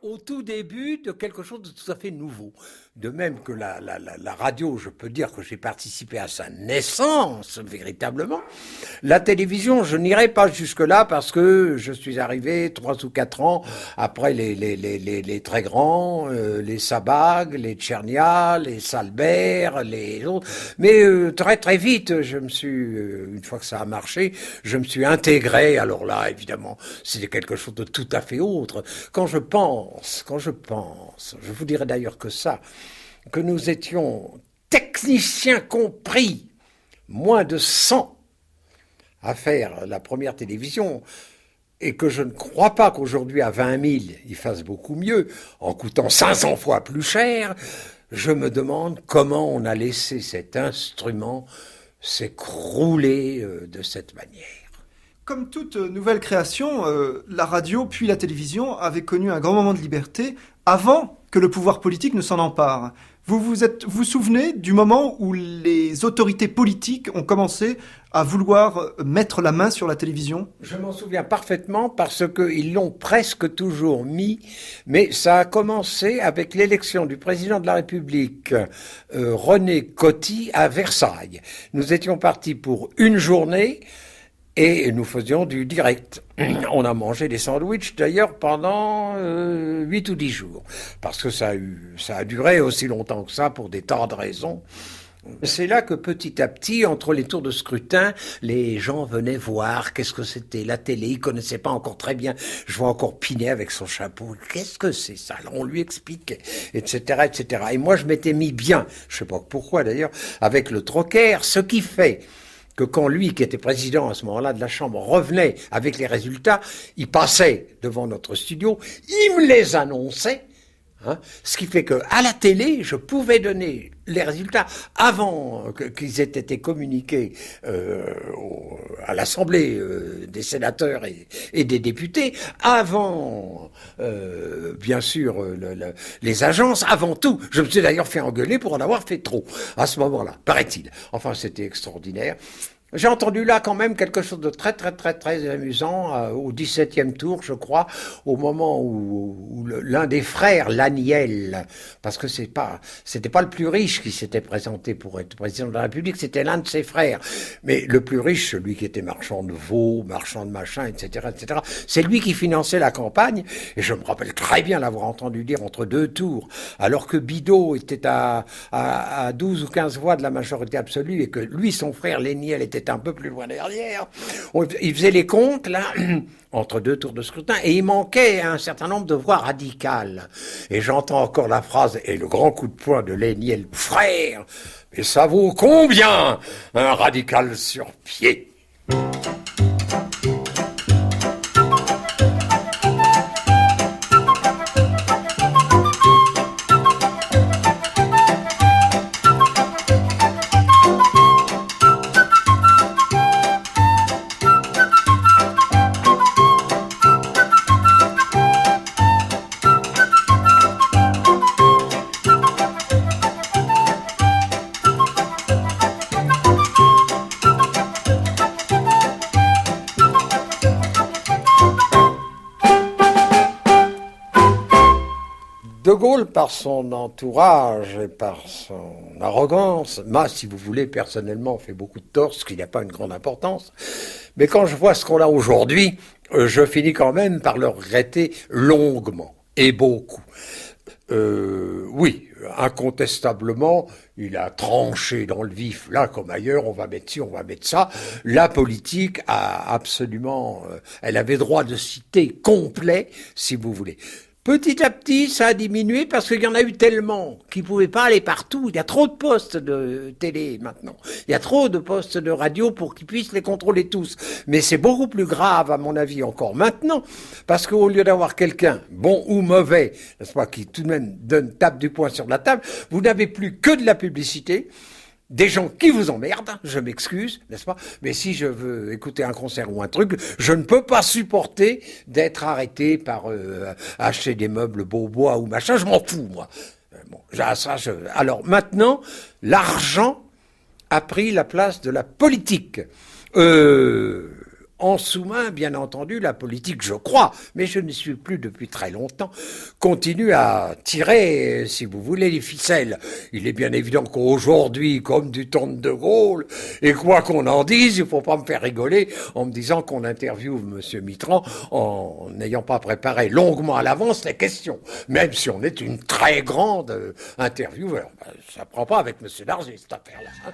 au tout début de quelque chose de tout à fait nouveau. De même que la radio, je peux dire que j'ai participé à sa naissance, véritablement. La télévision, je n'irai pas jusque-là parce que je suis arrivé 3 ou 4 ans après les très grands, les Sabag, les Tchernia, les Salbert, les autres. Mais très très vite, je me suis, une fois que ça a marché, je me suis intégré. Alors là, évidemment, c'était quelque chose de tout à fait autre. Quand je pense, je vous dirais d'ailleurs que ça, que nous étions techniciens compris, moins de 100 à faire la première télévision, et que je ne crois pas qu'aujourd'hui à 20 000 ils fassent beaucoup mieux, en coûtant 500 fois plus cher, je me demande comment on a laissé cet instrument s'écrouler de cette manière. Comme toute nouvelle création, la radio puis la télévision avaient connu un grand moment de liberté avant que le pouvoir politique ne s'en empare. Vous souvenez du moment où les autorités politiques ont commencé à vouloir mettre la main sur la télévision ? Je m'en souviens parfaitement parce qu'ils l'ont presque toujours mis, mais ça a commencé avec l'élection du président de la République, René Coty, à Versailles. Nous étions partis pour une journée et nous faisions du direct. On a mangé des sandwichs d'ailleurs pendant 8 ou 10 jours, parce que ça a duré aussi longtemps que ça pour des tas de raisons. C'est là que petit à petit, entre les tours de scrutin, les gens venaient voir qu'est-ce que c'était la télé. Ils connaissaient pas encore très bien. Je vois encore Pinet avec son chapeau. Qu'est-ce que c'est ça? Alors on lui expliquait, etc., etc. Et moi, je m'étais mis bien, je sais pas pourquoi d'ailleurs, avec le troquet, ce qui fait que quand lui, qui était président à ce moment-là de la Chambre, revenait avec les résultats, il passait devant notre studio, il me les annonçait, ce qui fait que à la télé, je pouvais donner les résultats avant qu'ils aient été communiqués à l'Assemblée des sénateurs et des députés, avant, bien sûr, les agences, avant tout. Je me suis d'ailleurs fait engueuler pour en avoir fait trop, à ce moment-là, paraît-il. Enfin, c'était extraordinaire. J'ai entendu là quand même quelque chose de très très très très amusant au 17e tour, je crois, au moment où l'un des frères, Laniel, parce que c'était pas le plus riche qui s'était présenté pour être président de la République, c'était l'un de ses frères. Mais le plus riche, celui qui était marchand de veau, marchand de machin, etc., etc., c'est lui qui finançait la campagne. Et je me rappelle très bien l'avoir entendu dire entre 2 tours, alors que Bidault était à 12 ou 15 voix de la majorité absolue et que lui, son frère, Laniel, était un peu plus loin derrière. Il faisait les comptes, là, entre 2 tours de scrutin, et il manquait un certain nombre de voix radicales. Et j'entends encore la phrase, et le grand coup de poing de Laniel, frère, mais ça vaut combien, un radical sur pied? De Gaulle, par son entourage et par son arrogance, m'a, si vous voulez, personnellement fait beaucoup de tort, ce qui n'a pas une grande importance. Mais quand je vois ce qu'on a aujourd'hui, je finis quand même par le regretter longuement et beaucoup. Oui, incontestablement, il a tranché dans le vif, là comme ailleurs, on va mettre ci, on va mettre ça. La politique a absolument, elle avait droit de cité complet, si vous voulez. Petit à petit, ça a diminué parce qu'il y en a eu tellement qu'ils ne pouvaient pas aller partout. Il y a trop de postes de télé maintenant. Il y a trop de postes de radio pour qu'ils puissent les contrôler tous. Mais c'est beaucoup plus grave, à mon avis, encore maintenant, parce qu'au lieu d'avoir quelqu'un, bon ou mauvais, n'est-ce pas, qui tout de même tape du poing sur la table, vous n'avez plus que de la publicité, des gens qui vous emmerdent, je m'excuse, n'est-ce pas? Mais si je veux écouter un concert ou un truc, je ne peux pas supporter d'être arrêté par acheter des meubles Beaubois ou machin, je m'en fous, moi. Bon, alors maintenant, l'argent a pris la place de la politique. En sous-main, bien entendu, la politique, je crois, mais je n'y suis plus depuis très longtemps, continue à tirer, si vous voulez, les ficelles. Il est bien évident qu'aujourd'hui, comme du temps de Gaulle, et quoi qu'on en dise, il ne faut pas me faire rigoler en me disant qu'on interviewe M. Mitterrand en n'ayant pas préparé longuement à l'avance les questions, même si on est une très grande interview. Alors, ça ne prend pas avec M. Dargy, cette affaire-là.